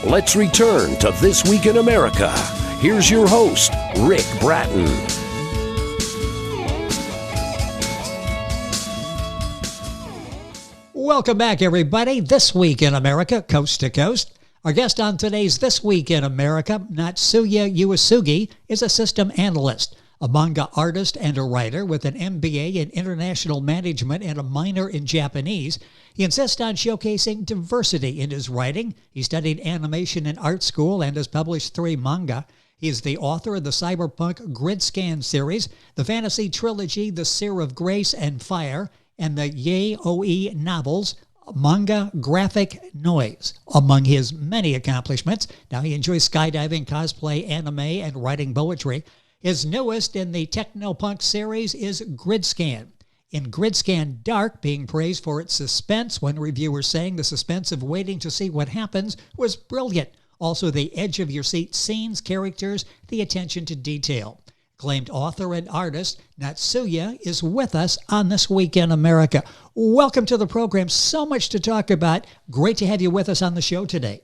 Let's return to This Week in America. Here's your host, Rick Bratton. Welcome back, everybody. This Week in America, coast to coast. Our guest on today's This Week in America, Natsuya Uesugi, is a system analyst, a manga artist and a writer with an MBA in international management and a minor in Japanese. He insists on showcasing diversity in his writing. He studied animation in art school and has published 3 manga. He is the author of the cyberpunk grydscaen series, the fantasy trilogy The Seer of Grace and Fire, and the yaoi novels Manga Graphic Noiz, among his many accomplishments. Now he enjoys skydiving, cosplay, anime, and writing poetry. His newest in the technopunk series is Grydscaen. In Grydscaen Dark, being praised for its suspense, one reviewer saying the suspense of waiting to see what happens was brilliant. Also, the edge-of-your-seat scenes, characters, the attention to detail. Acclaimed author and artist Natsuya is with us on This Week in America. Welcome to the program. So much to talk about. Great to have you with us on the show today.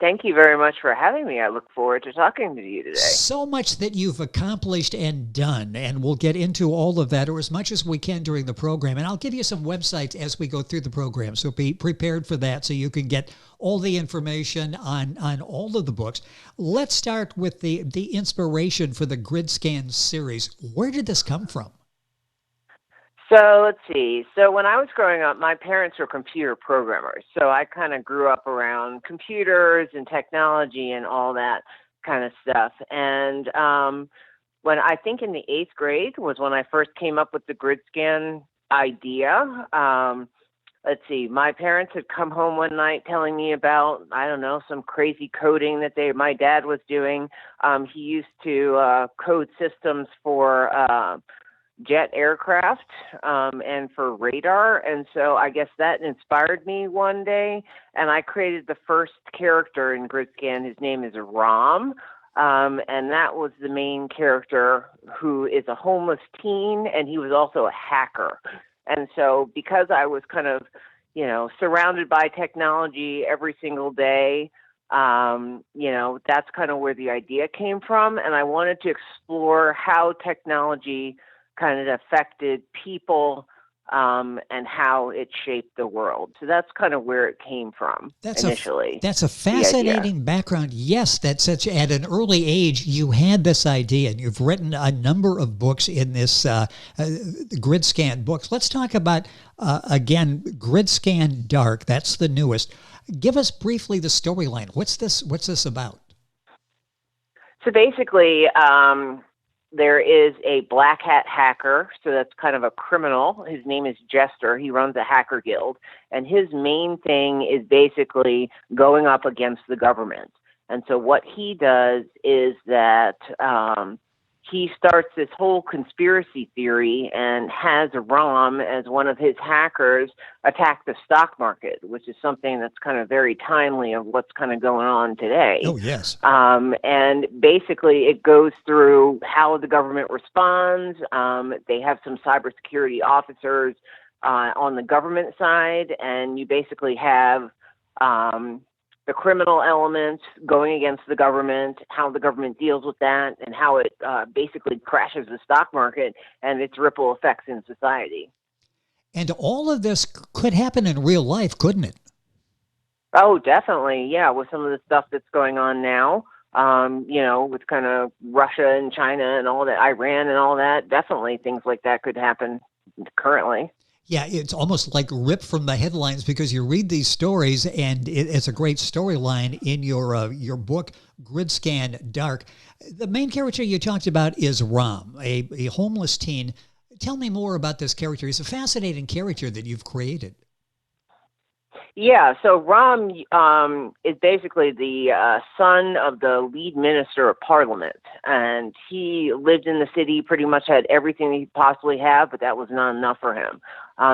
Thank you very much for having me. I look forward to talking to you today. So much that you've accomplished and done, and we'll get into all of that, or as much as we can during the program. And I'll give you some websites as we go through the program, so be prepared for that so you can get all the information on all of the books. Let's start with the inspiration for the Grydscaen series. Where did this come from? So let's see. So when I was growing up, my parents were computer programmers. So I kind of grew up around computers and technology and all that kind of stuff. And when I think in the 8th grade was when I first came up with the Grydscaen idea. Let's see. My parents had come home one night telling me about, I don't know, some crazy coding that my dad was doing. He used to code systems for jet aircraft and for radar, and so I guess that inspired me one day, and I created the first character in Grydscaen. His name is Ram, and that was the main character, who is a homeless teen, and he was also a hacker. And so because I was kind of, surrounded by technology every single day, that's kind of where the idea came from, and I wanted to explore how technology kind of affected people and how it shaped the world. So that's kind of where it came from initially. That's a fascinating background. Yes, at an early age, you had this idea, and you've written a number of books in this Grydscaen books. Let's talk about, again, Grydscaen Dark. That's the newest. Give us briefly the storyline. What's this about? So basically, there is a black hat hacker, so that's kind of a criminal. His name is Jester. He runs a hacker guild, and his main thing is basically going up against the government. And so what he does is that he starts this whole conspiracy theory and has Ram, as one of his hackers, attack the stock market, which is something that's kind of very timely of what's kind of going on today. Oh, yes. And basically it goes through how the government responds. They have some cybersecurity officers on the government side, and you basically have the criminal elements going against the government, how the government deals with that, and how it basically crashes the stock market and its ripple effects in society. And all of this could happen in real life, couldn't it? Oh, definitely. Yeah, with some of the stuff that's going on now, with kind of Russia and China and all that, Iran and all that, definitely things like that could happen currently. Yeah, it's almost like ripped from the headlines, because you read these stories, and it's a great storyline in your book, Grydscaen Dark. The main character you talked about is Ram, a homeless teen. Tell me more about this character. He's a fascinating character that you've created. Yeah, so Ram is basically the son of the lead minister of parliament, and he lived in the city, pretty much had everything he could possibly have, but that was not enough for him.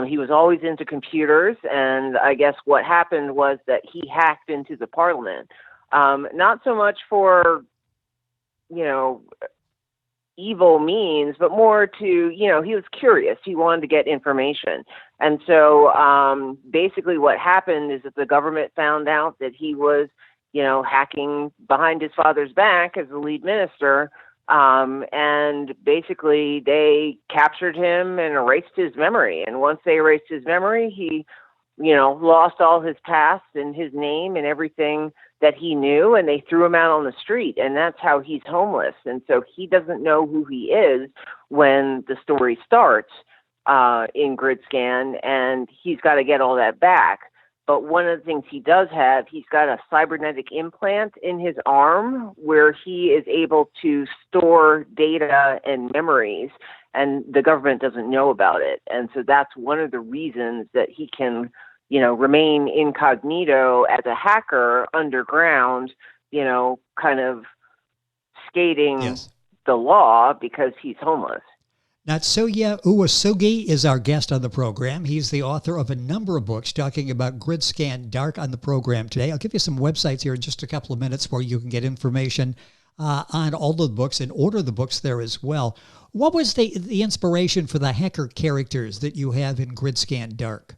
He was always into computers, and I guess what happened was that he hacked into the parliament. Not so much for, evil means, but more to, he was curious. He wanted to get information. And so basically what happened is that the government found out that he was, hacking behind his father's back as the lead minister. And basically they captured him and erased his memory. And once they erased his memory, he, lost all his past and his name and everything that he knew, and they threw him out on the street. And that's how he's homeless. And so he doesn't know who he is when the story starts in grydscaen, and he's got to get all that back. But one of the things he does have, he's got a cybernetic implant in his arm where he is able to store data and memories, and the government doesn't know about it. And so that's one of the reasons that he can, remain incognito as a hacker underground, kind of skating the law because he's homeless. Natsuya Uesugi is our guest on the program. He's the author of a number of books talking about grydscaen Dark on the program today. I'll give you some websites here in just a couple of minutes where you can get information on all the books and order the books there as well. What was the inspiration for the hacker characters that you have in grydscaen Dark?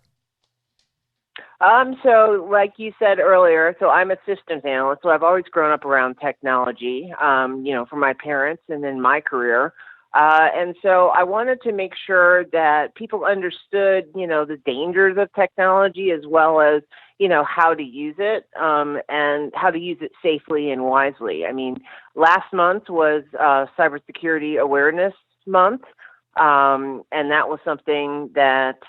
So like you said earlier, so I'm a systems analyst, so I've always grown up around technology, from my parents and then my career. And so I wanted to make sure that people understood, the dangers of technology as well as, how to use it and how to use it safely and wisely. I mean, last month was Cybersecurity Awareness Month, and that was something that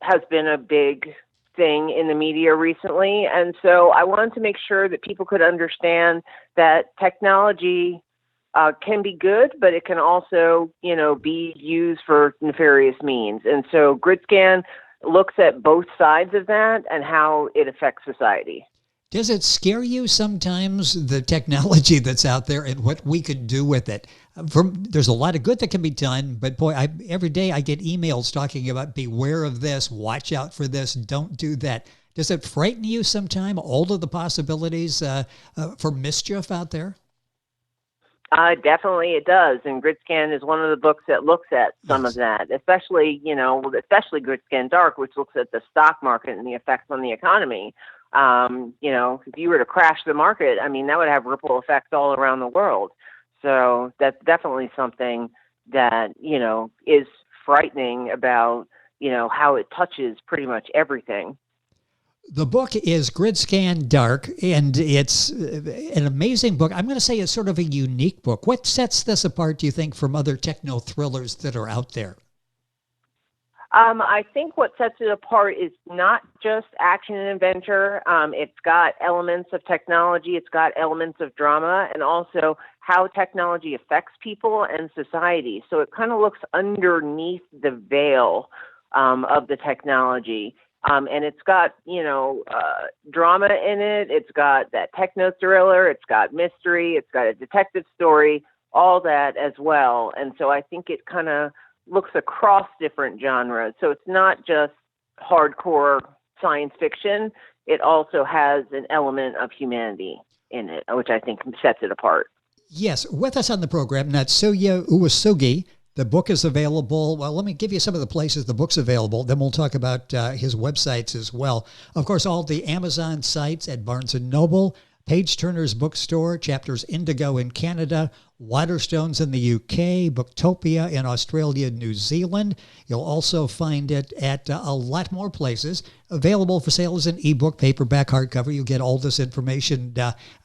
has been a big thing in the media recently. And so I wanted to make sure that people could understand that technology can be good, but it can also, be used for nefarious means. And so grydscaen looks at both sides of that and how it affects society. Does it scare you sometimes, the technology that's out there and what we could do with it? There's a lot of good that can be done, but boy, every day I get emails talking about beware of this, watch out for this, don't do that. Does it frighten you sometime, all of the possibilities for mischief out there? Definitely it does. And grydscaen is one of the books that looks at some of that, especially grydscaen Dark, which looks at the stock market and the effects on the economy. If you were to crash the market, I mean, that would have ripple effects all around the world. So that's definitely something that, is frightening about, how it touches pretty much everything. The book is Grydscaen Dark, and it's an amazing book. I'm going to say it's sort of a unique book. What sets this apart, do you think, from other techno thrillers that are out there? I think what sets it apart is not just action and adventure. It's got elements of technology, it's got elements of drama, and also how technology affects people and society. So it kind of looks underneath the veil of the technology. And it's got, drama in it. It's got that techno thriller. It's got mystery. It's got a detective story, all that as well. And so I think it kind of looks across different genres. So it's not just hardcore science fiction. It also has an element of humanity in it, which I think sets it apart. Yes. With us on the program, Natsuya Uesugi. The book is available. Well, let me give you some of the places the book's available. Then we'll talk about his websites as well. Of course, all the Amazon sites at Barnes & Noble, Page Turner's bookstore, Chapters Indigo in Canada, Waterstones in the UK, Booktopia in Australia and New Zealand. You'll also find it at a lot more places. Available for sale as an ebook, paperback, hardcover. You'll get all this information.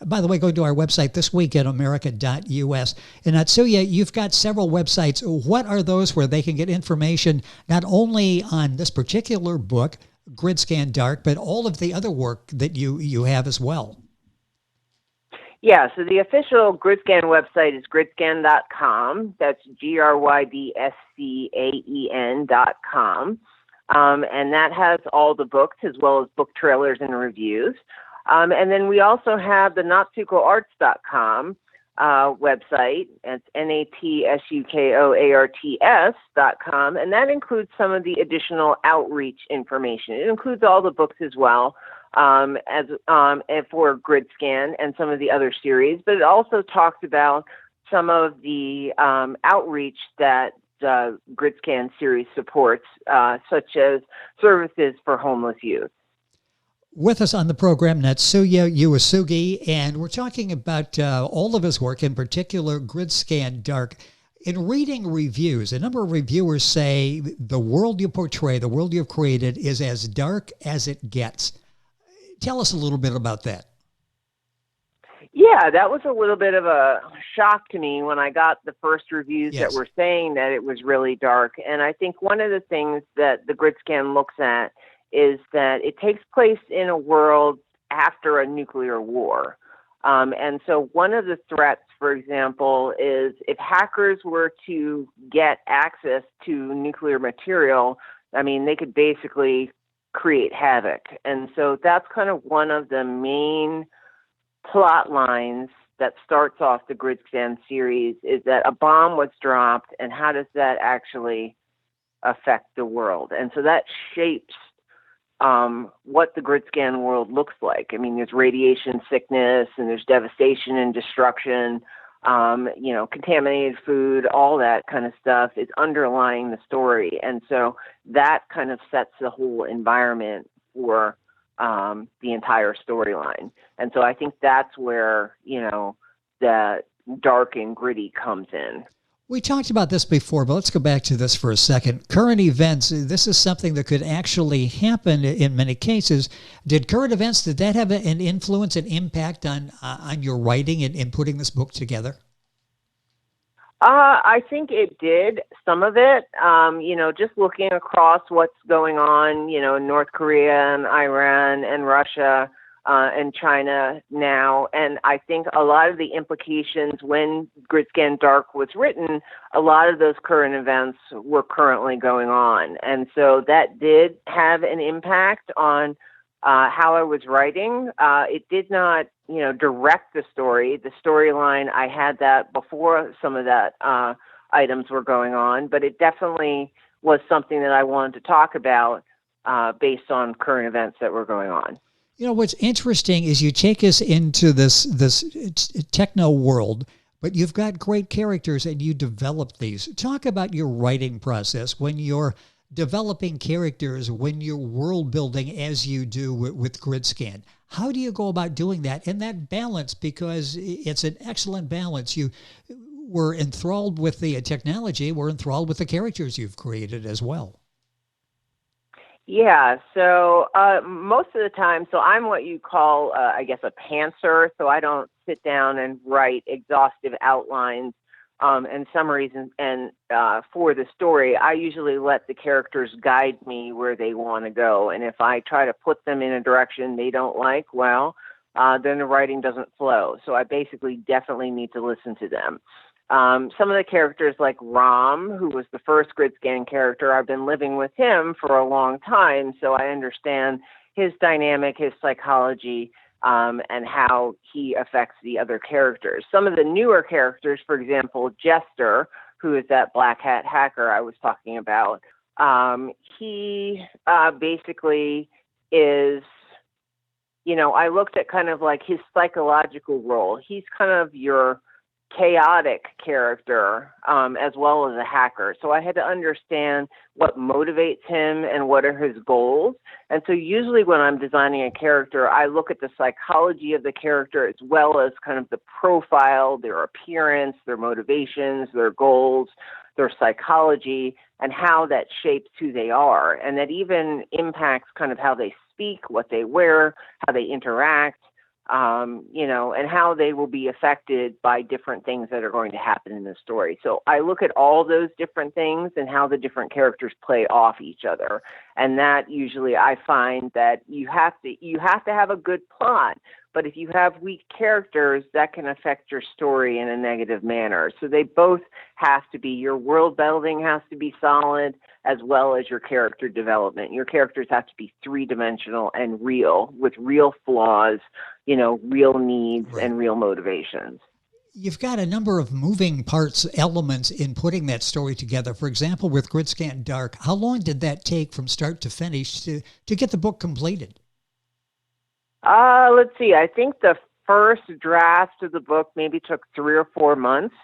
By the way, go to our website, thisweekinamerica.us. And Natsuya, you've got several websites. What are those where they can get information not only on this particular book, Grydscaen Dark, but all of the other work that you have as well? Yeah, so the official grydscaen website is grydscaen.com. That's grydscaen.com. And that has all the books as well as book trailers and reviews. And then we also have the natsukoarts.com website. It's natsukoarts.com. And that includes some of the additional outreach information. It includes all the books as well. For grydscaen and some of the other series, but it also talks about some of the outreach that the grydscaen series supports, such as services for homeless youth. With us on the program, Natsuya Uesugi, and we're talking about all of his work, in particular grydscaen Dark. In reading reviews, a number of reviewers say the world you portray, the world you've created, is as dark as it gets. Tell us a little bit about that. Yeah, that was a little bit of a shock to me when I got the first reviews that were saying that it was really dark. And I think one of the things that the grydscaen looks at is that it takes place in a world after a nuclear war. And so one of the threats, for example, is if hackers were to get access to nuclear material, I mean, they could basically create havoc. And so that's kind of one of the main plot lines that starts off the grydscaen series, is that a bomb was dropped, and how does that actually affect the world? And so that shapes what the grydscaen world looks like. I mean, there's radiation sickness, and there's devastation and destruction, contaminated food, all that kind of stuff is underlying the story. And so that kind of sets the whole environment for the entire storyline. And so I think that's where, the dark and gritty comes in. We talked about this before, but let's go back to this for a second. Current events, this is something that could actually happen in many cases. Did current events, did that have an influence, an impact on your writing and in putting this book together? I think it did, some of it. Just looking across what's going on, in North Korea and Iran and Russia and China now. And I think a lot of the implications when grydscaen Dark was written, a lot of those current events were currently going on. And so that did have an impact on how I was writing. It did not, direct the story. The storyline, I had that before some of that items were going on, but it definitely was something that I wanted to talk about based on current events that were going on. What's interesting is you take us into this techno world, but you've got great characters and you develop these. Talk about your writing process when you're developing characters, when you're world building as you do with grydscaen. How do you go about doing that? And that balance, because it's an excellent balance. You were enthralled with the technology, we're enthralled with the characters you've created as well. Yeah, so most of the time, so I'm what you call, a pantser. So I don't sit down and write exhaustive outlines and summaries and for the story. I usually let the characters guide me where they want to go. And if I try to put them in a direction they don't like, then the writing doesn't flow. So I basically definitely need to listen to them. Some of the characters like Ram, who was the first grydscaen character, I've been living with him for a long time, so I understand his dynamic, his psychology, and how he affects the other characters. Some of the newer characters, for example, Jester, who is that black hat hacker I was talking about, he basically is, I looked at kind of like his psychological role. He's kind of your chaotic character as well as a hacker. So I had to understand what motivates him and what are his goals. And so usually when I'm designing a character, I look at the psychology of the character as well as kind of the profile, their appearance, their motivations, their goals, their psychology, and how that shapes who they are. And that even impacts kind of how they speak, what they wear, how they interact, and how they will be affected by different things that are going to happen in the story. So I look at all those different things and how the different characters play off each other. And that usually I find that you have to have a good plot, but if you have weak characters, that can affect your story in a negative manner. So they both have to be, your world building has to be solid as well as your character development. Your characters have to be three-dimensional and real, with real flaws, real needs and real motivations. You've got a number of moving parts, elements in putting that story together. For example, with grydscaen Dark, how long did that take from start to finish to get the book completed? Let's see. I think the first draft of the book maybe took 3 or 4 months.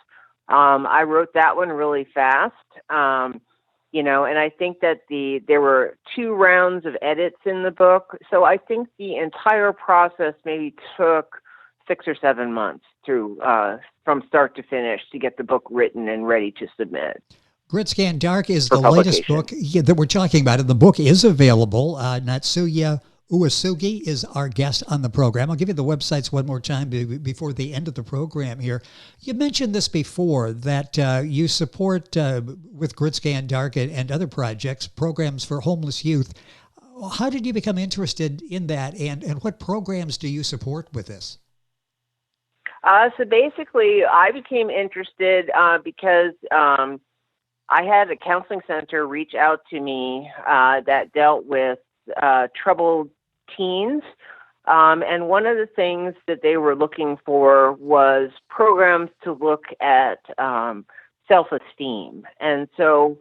I wrote that one really fast. And I think that there were 2 rounds of edits in the book. So I think the entire process maybe took 6 or 7 months from start to finish to get the book written and ready to submit. Grydscaen Dark is the latest book that we're talking about, and the book is available. Natsuya Uesugi is our guest on the program. I'll give you the websites one more time before the end of the program here. You mentioned this before, that you support, with Grydscaen Dark and other projects, programs for homeless youth. How did you become interested in that, and what programs do you support with this? So basically, I became interested because I had a counseling center reach out to me that dealt with troubled teens. And one of the things that they were looking for was programs to look at self-esteem. And so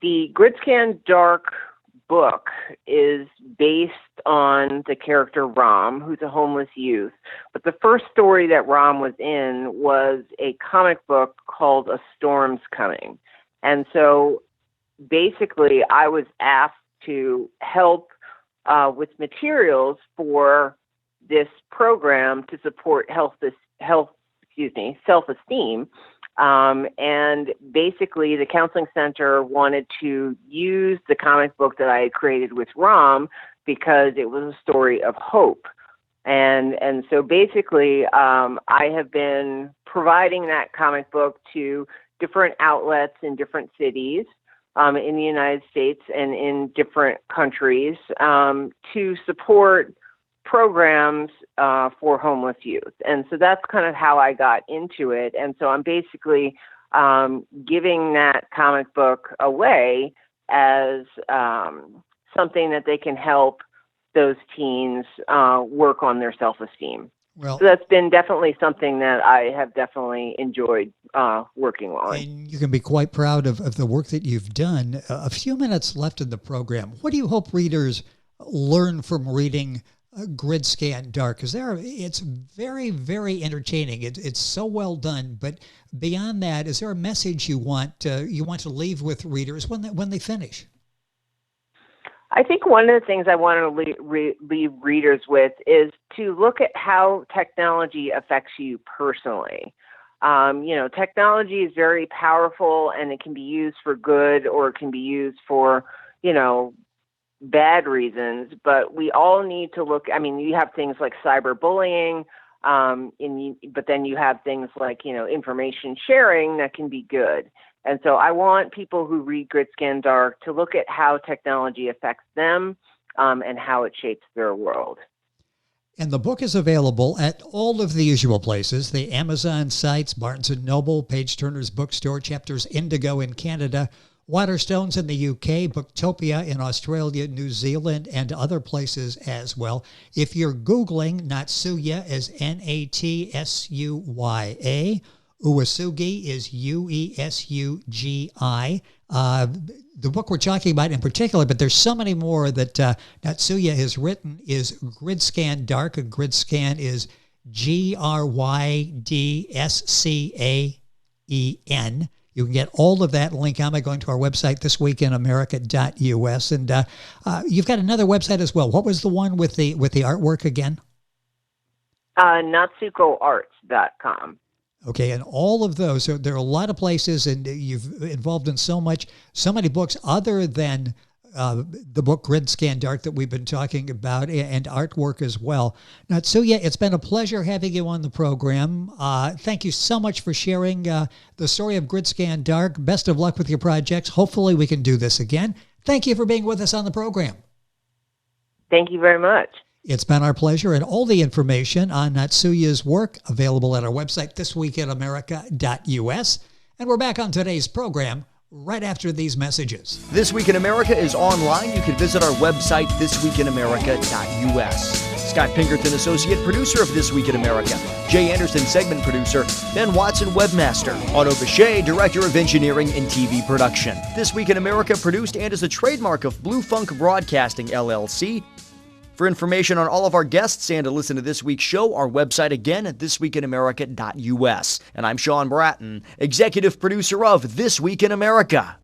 the Grydscaen Dark book is based on the character Ram, who's a homeless youth. But the first story that Ram was in was a comic book called A Storm's Coming. And so basically I was asked to help with materials for this program to support self-esteem. And basically the counseling center wanted to use the comic book that I had created with Ram because it was a story of hope. And so basically I have been providing that comic book to different outlets in different cities in the United States and in different countries to support programs for homeless youth. And so that's kind of how I got into it. And so I'm basically giving that comic book away as something that they can help those teens work on their self-esteem. Well, so that's been definitely something that I have definitely enjoyed working on. And you can be quite proud of the work that you've done. A few minutes left in the program. What do you hope readers learn from reading Grydscaen Dark? Because it's very, very entertaining. It's so well done. But beyond that, is there a message you want to leave with readers when they finish? I think one of the things I want to leave readers with is to look at how technology affects you personally. Technology is very powerful and it can be used for good or it can be used for, bad reasons. But we all need to look, you have things like cyberbullying, but then you have things like, information sharing that can be good. And so I want people who read Grydscaen Dark to look at how technology affects them and how it shapes their world. And the book is available at all of the usual places, the Amazon sites, Barnes & Noble, Page Turner's bookstore, Chapters Indigo in Canada, Waterstones in the UK, Booktopia in Australia, New Zealand, and other places as well. If you're Googling Natsuya as Natsuya, Uesugi is Uesugi. The book we're talking about in particular, but there's so many more that Natsuya has written, is Grydscaen Dark. Grydscaen is Grydscaen. You can get all of that link on by going to our website, thisweekinamerica.us. And you've got another website as well. What was the one with the artwork again? natsukoarts.com. Okay, and all of those, so there are a lot of places, and you've involved in so many books other than the book Grydscaen Dark that we've been talking about, and artwork as well. Natsuya, it's been a pleasure having you on the program. Thank you so much for sharing the story of Grydscaen Dark. Best of luck with your projects. Hopefully we can do this again. Thank you for being with us on the program. Thank you very much. It's been our pleasure, and all the information on Natsuya's work available at our website, thisweekinamerica.us. And we're back on today's program right after these messages. This Week in America is online. You can visit our website, thisweekinamerica.us. Scott Pinkerton, Associate Producer of This Week in America. Jay Anderson, Segment Producer. Ben Watson, Webmaster. Otto Bechet, Director of Engineering and TV Production. This Week in America produced and is a trademark of Blue Funk Broadcasting, LLC. For information on all of our guests and to listen to this week's show, our website again at thisweekinamerica.us. And I'm Sean Bratton, executive producer of This Week in America.